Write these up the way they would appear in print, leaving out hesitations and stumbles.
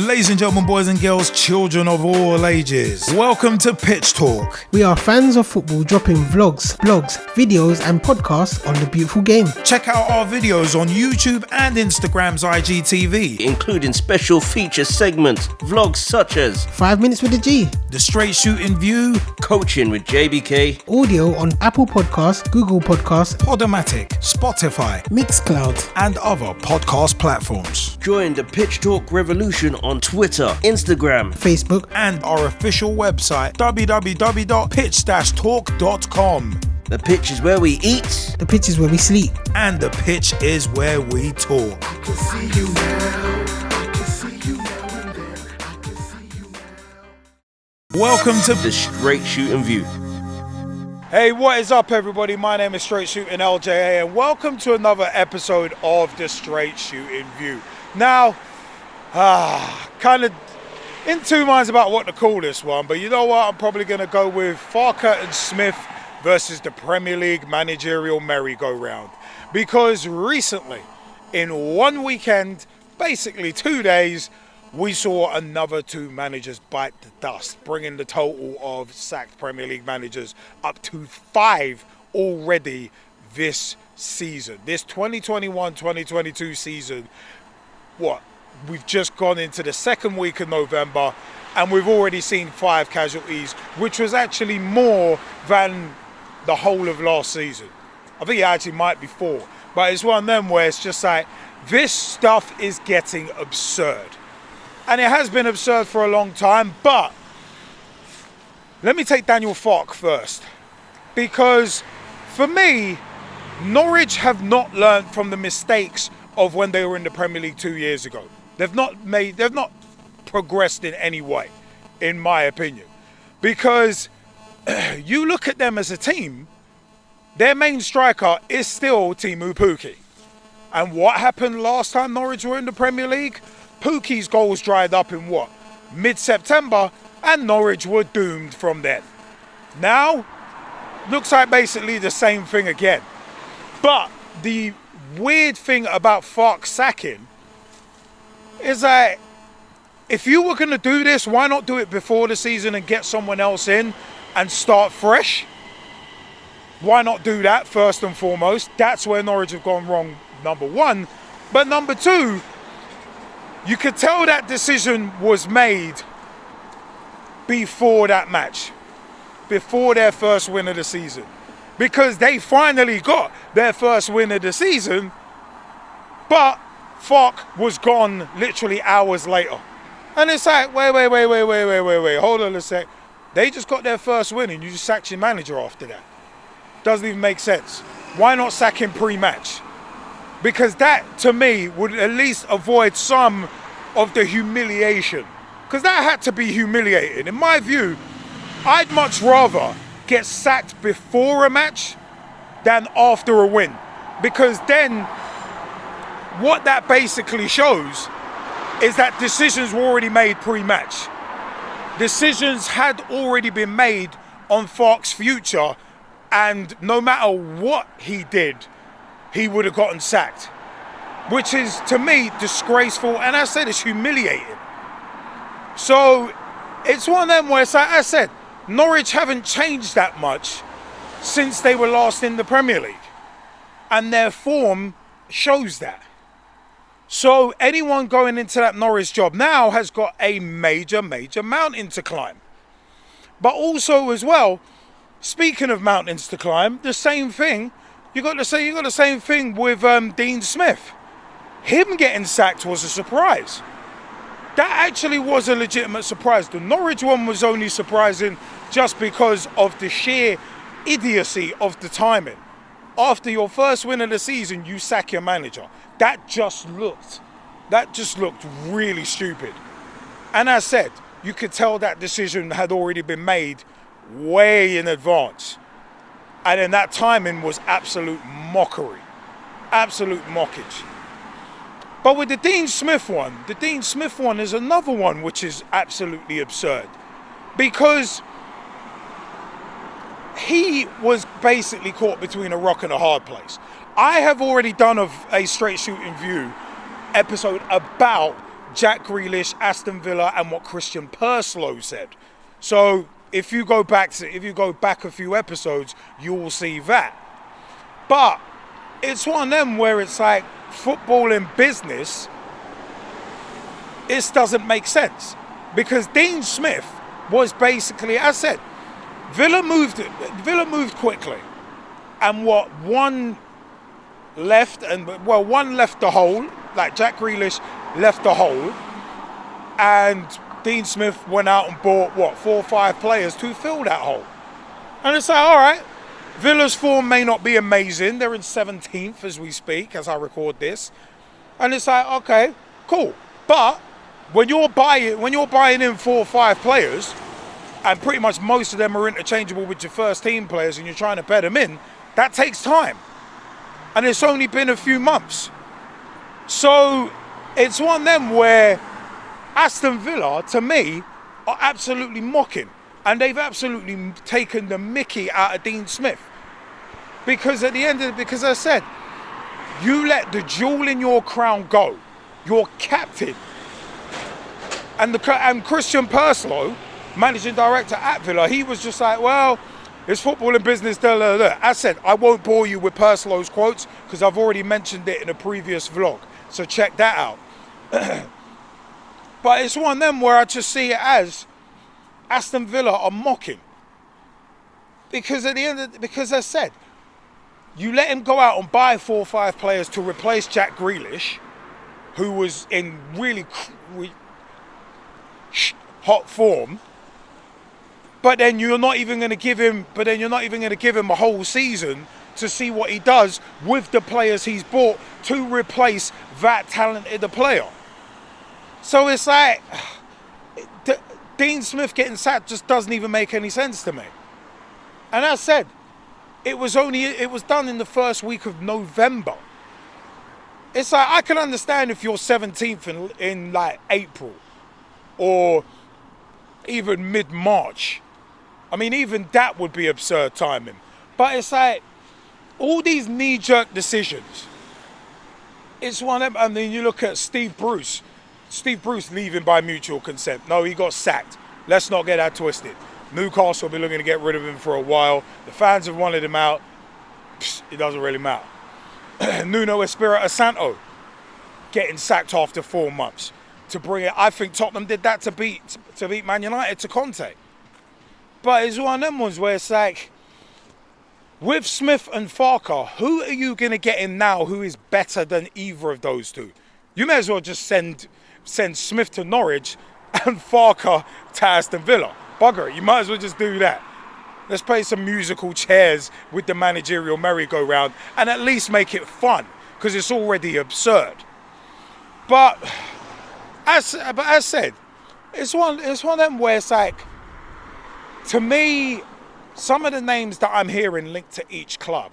Ladies and gentlemen, boys and girls, children of all ages, welcome to Pitch Talk. We are fans of football dropping vlogs, blogs, videos and podcasts on the beautiful game. Check out our videos on YouTube and Instagram's IGTV, including special feature segments, vlogs such as 5 Minutes with the G, the Straight Shootin View, Coaching with JBK, audio on Apple Podcasts, Google Podcasts, Podomatic, Spotify, Mixcloud and other podcast platforms. Join the Pitch Talk revolution on Twitter, Instagram, Facebook and our official website www.pitch-talk.com. The pitch is where we eat, the pitch is where we sleep, and the pitch is where we talk. I can see you now. I can see you now and then. I can see you now. Welcome to the Straight Shootin View. Hey, what is up, everybody? My name is Straight Shootin LJA, and welcome to another episode of the Straight Shootin View. Now, kind of in two minds about what to call this one, but you know what? I'm probably going to go with Farke and Smith versus the Premier League managerial merry-go-round. Because recently, in one weekend, basically 2 days, we saw another two managers bite the dust, bringing the total of sacked Premier League managers up to 5 already this season. This 2021-2022 season, we've just gone into the second week of November and we've already seen 5 casualties, which was actually more than the whole of last season. I think it actually might be 4, but it's one of them where it's just like, this stuff is getting absurd. And it has been absurd for a long time, but let me take Daniel Farke first. Because for me, Norwich have not learned from the mistakes of when they were in the Premier League 2 years ago. They've not progressed in any way, in my opinion. Because you look at them as a team, their main striker is still Teemu Pukki. And what happened last time Norwich were in the Premier League? Pukki's goals dried up in mid-September, and Norwich were doomed from then. Now, looks like basically the same thing again. But the weird thing about Farke sacking is that if you were going to do this, why not do it before the season and get someone else in and start fresh? Why not do that first and foremost? That's where Norwich have gone wrong, number one. But number two, you could tell that decision was made before that match, before their first win of the season. Because they finally got their first win of the season, but Farke was gone literally hours later. And it's like, wait, hold on a sec. They just got their first win and you just sacked your manager after that. Doesn't even make sense. Why not sack him pre-match? Because that, to me, would at least avoid some of the humiliation. Because that had to be humiliating. In my view, I'd much rather get sacked before a match than after a win. Because then, what that basically shows is that decisions were already made pre-match. Decisions had already been made on Farke's future, and no matter what he did, he would have gotten sacked. Which is, to me, disgraceful, and I said it's humiliating. So, it's one of them where, like I said, Norwich haven't changed that much since they were last in the Premier League. And their form shows that. So, anyone going into that Norwich job now has got a major mountain to climb. But also, as well, speaking of mountains to climb, the same thing, you got the same thing with Dean Smith. Him getting sacked was a surprise. That actually was a legitimate surprise. The Norwich one was only surprising just because of the sheer idiocy of the timing. After your first win of the season, you sack your manager. That just looked really stupid. And as I said, you could tell that decision had already been made way in advance. And then that timing was absolute mockery. Absolute mockage. But with the Dean Smith one is another one which is absolutely absurd. Because he was basically caught between a rock and a hard place. I have already done a Straight Shootin View episode about Jack Grealish, Aston Villa, and what Christian Purslow said. So if you go back a few episodes, you will see that. But it's one of them where it's like football and business. This doesn't make sense because Dean Smith was basically, as I said, Villa moved quickly, and one left the hole, like Jack Grealish left the hole, and Dean Smith went out and bought 4 or 5 players to fill that hole. And it's like, all right, Villa's form may not be amazing. They're in 17th as we speak, as I record this, and it's like, okay, cool. But when you're buying in 4 or 5 players, and pretty much most of them are interchangeable with your first team players, and you're trying to bed them in, that takes time. And it's only been a few months. So it's one of them where Aston Villa, to me, are absolutely mocking. And they've absolutely taken the mickey out of Dean Smith. Because at the end of it, because I said, you let the jewel in your crown go. Your captain. And Christian Purslow, managing director at Villa, he was just like, well, it's football and business, da, da, da. I said, I won't bore you with Purslow's quotes because I've already mentioned it in a previous vlog. So check that out. But it's one of them where I just see it as Aston Villa are mocking. Because at the end because I said, you let him go out and buy 4 or 5 players to replace Jack Grealish, who was in really hot form. But then you're not even going to give him a whole season to see what he does with the players he's bought to replace that talented player. So it's like Dean Smith getting sacked just doesn't even make any sense to me. And as I said, it was done in the first week of November. It's like, I can understand if you're 17th in like April or even mid-March. I mean, even that would be absurd timing. But it's like, all these knee-jerk decisions. It's one of them, and then you look at Steve Bruce. Steve Bruce leaving by mutual consent. No, he got sacked. Let's not get that twisted. Newcastle will be looking to get rid of him for a while. The fans have wanted him out. It doesn't really matter. Nuno Espirito Santo getting sacked after 4 months. To bring it, I think Tottenham did that to beat Man United to Conte. But it's one of them ones where it's like, with Smith and Farke, who are you going to get in now who is better than either of those two? You may as well just send Smith to Norwich and Farke to Aston Villa. Bugger it, you might as well just do that. Let's play some musical chairs with the managerial merry-go-round and at least make it fun, because it's already absurd. But as said, it's one of them where it's like, to me, some of the names that I'm hearing linked to each club.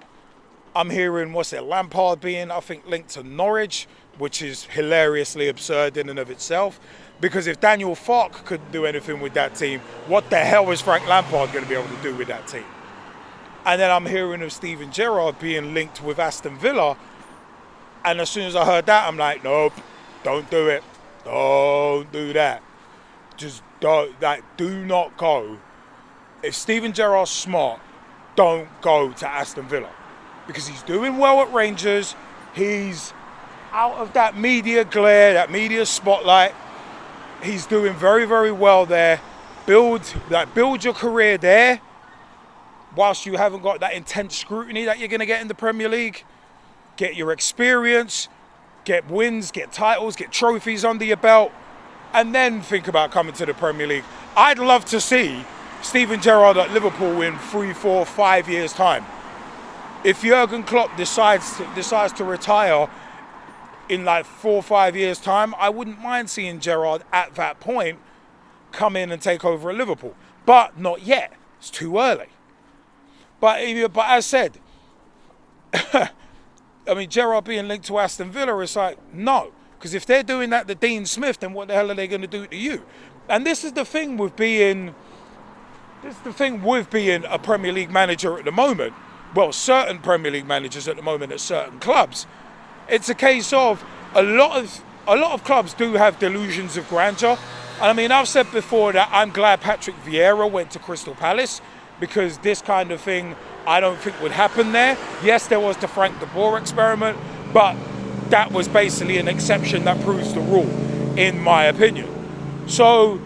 I'm hearing, Lampard being, I think, linked to Norwich, which is hilariously absurd in and of itself. Because if Daniel Farke couldn't do anything with that team, what the hell is Frank Lampard going to be able to do with that team? And then I'm hearing of Steven Gerrard being linked with Aston Villa. And as soon as I heard that, I'm like, nope, don't do it. Don't do that. Just don't, do not go. If Steven Gerrard's smart, don't go to Aston Villa. Because he's doing well at Rangers. He's out of that media glare, that media spotlight. He's doing very, very well there. Build your career there whilst you haven't got that intense scrutiny that you're going to get in the Premier League. Get your experience, get wins, get titles, get trophies under your belt, and then think about coming to the Premier League. I'd love to see Steven Gerrard at Liverpool in 3, 4, 5 years' time. If Jurgen Klopp decides to retire in like 4 or 5 years' time, I wouldn't mind seeing Gerrard at that point come in and take over at Liverpool. But not yet. It's too early. But as I said, I mean, Gerrard being linked to Aston Villa, it's like, no. Because if they're doing that to Dean Smith, then what the hell are they going to do to you? And this is the thing with being a Premier League manager at the moment. Well, certain Premier League managers at the moment at certain clubs. It's a case of a lot of a lot of clubs do have delusions of grandeur. And I mean, I've said before that I'm glad Patrick Vieira went to Crystal Palace, because this kind of thing I don't think would happen there. Yes, there was the Frank de Boer experiment, but that was basically an exception that proves the rule, in my opinion. So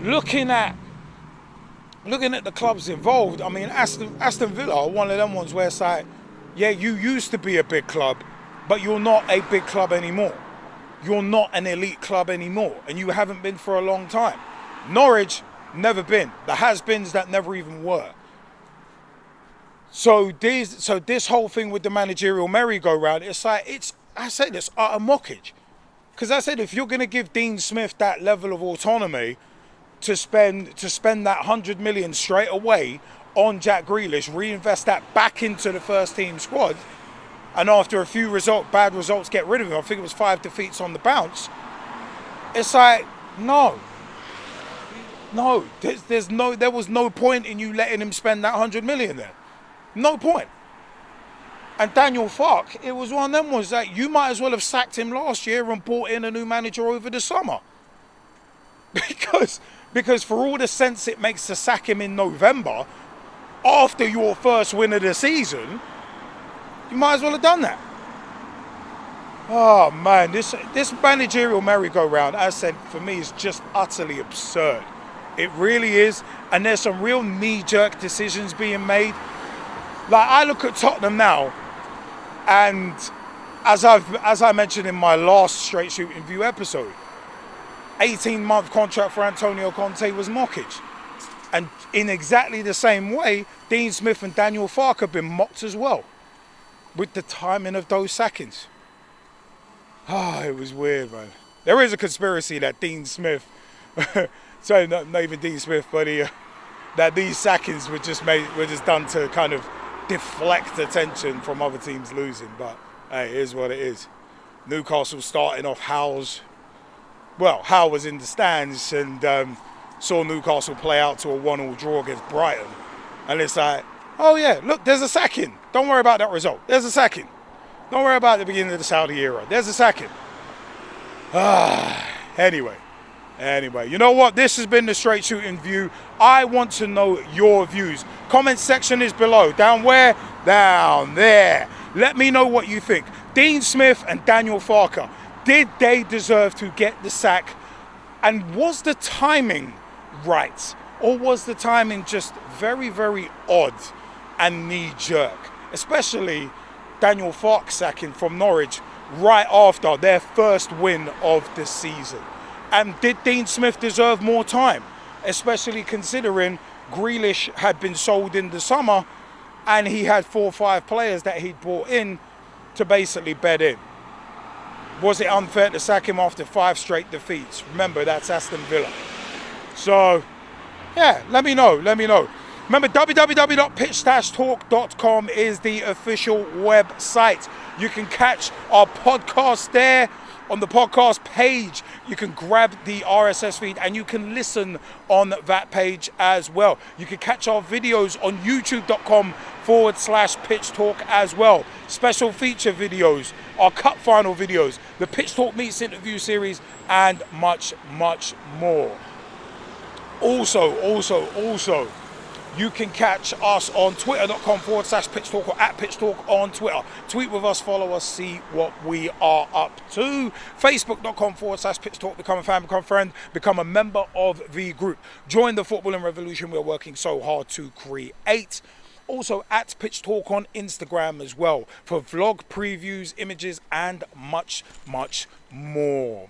looking at the clubs involved, I mean, Aston Villa are one of them ones where it's like, yeah, you used to be a big club, but you're not a big club anymore. You're not an elite club anymore, and you haven't been for a long time. Norwich, never been. The has-beens that never even were. So this whole thing with the managerial merry-go-round, it's like, I said it's utter mockage. Because I said, if you're going to give Dean Smith that level of autonomy to spend that 100 million straight away on Jack Grealish, reinvest that back into the first team squad, and after a few bad results, get rid of him. I think it was 5 defeats on the bounce. It's like, no, there was no point in you letting him spend that 100 million there. No point. And Daniel Farke, it was one of them ones that you might as well have sacked him last year and brought in a new manager over the summer. Because for all the sense it makes to sack him in November, after your first win of the season, you might as well have done that. Oh man, this managerial merry-go-round, as I said, for me is just utterly absurd. It really is. And there's some real knee-jerk decisions being made. Like, I look at Tottenham now, and as I mentioned in my last Straight Shootin View episode, 18-month contract for Antonio Conte was mockage. And in exactly the same way, Dean Smith and Daniel Farke have been mocked as well, with the timing of those sackings. It was weird, man. There is a conspiracy that Dean Smith, sorry, not even Dean Smith, but that these sackings were just done to kind of deflect attention from other teams losing. But hey, it is what it is. Newcastle starting off Howe was in the stands and saw Newcastle play out to a 1-1 draw against Brighton. And it's like, oh yeah, look, there's a sacking. Don't worry about that result. There's a sacking. Don't worry about the beginning of the Saudi era. There's a sacking. Anyway, you know what? This has been the Straight Shootin View. I want to know your views. Comment section is below. Down where? Down there. Let me know what you think. Dean Smith and Daniel Farke, did they deserve to get the sack? And was the timing right? Or was the timing just very, very odd and knee-jerk? Especially Daniel Farke sacking from Norwich right after their first win of the season. And did Dean Smith deserve more time? Especially considering Grealish had been sold in the summer and he had 4 or 5 players that he'd brought in to basically bed in. Was it unfair to sack him after 5 straight defeats? Remember, that's Aston Villa. So, yeah, let me know. Remember, www.pitch-talk.com is the official website. You can catch our podcast there on the podcast page. You can grab the RSS feed and you can listen on that page as well. You can catch our videos on youtube.com/Pitch Talk as well. Special feature videos, our cup final videos, the Pitch Talk Meets Interview series, and much, much more. Also, you can catch us on twitter.com/Pitch Talk or @Pitch Talk on Twitter. Tweet with us, follow us, see what we are up to. Facebook.com/Pitch Talk. Become a fan, become a friend, become a member of the group. Join the footballing revolution we're working so hard to create. Also @Pitch Talk on Instagram as well for vlog previews, images, and much, much more.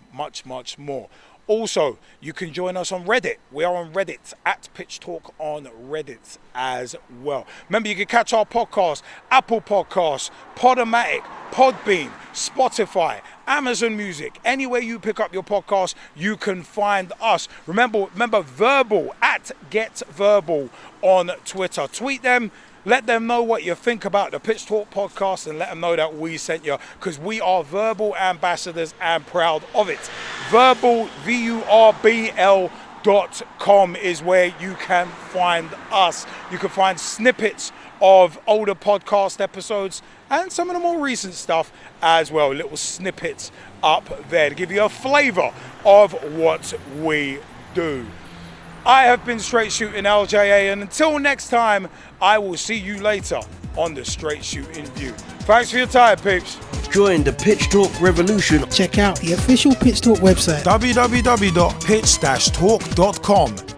Also, you can join us on Reddit. We are on Reddit @Pitch Talk on Reddit as well. Remember, you can catch our podcast, Apple Podcasts, Podomatic, Podbean, Spotify, Amazon Music. Anywhere you pick up your podcast, you can find us. Remember Verbal @GetVerbal on Twitter. Tweet them. Let them know what you think about the Pitch Talk podcast and let them know that we sent you, because we are Verbal ambassadors and proud of it. Verbal, VURBL.com is where you can find us. You can find snippets of older podcast episodes and some of the more recent stuff as well. Little snippets up there to give you a flavour of what we do. I have been Straight Shootin LJA, and until next time, I will see you later on the Straight Shootin View. Thanks for your time, peeps. Join the Pitch Talk revolution. Check out the official Pitch Talk website. www.pitch-talk.com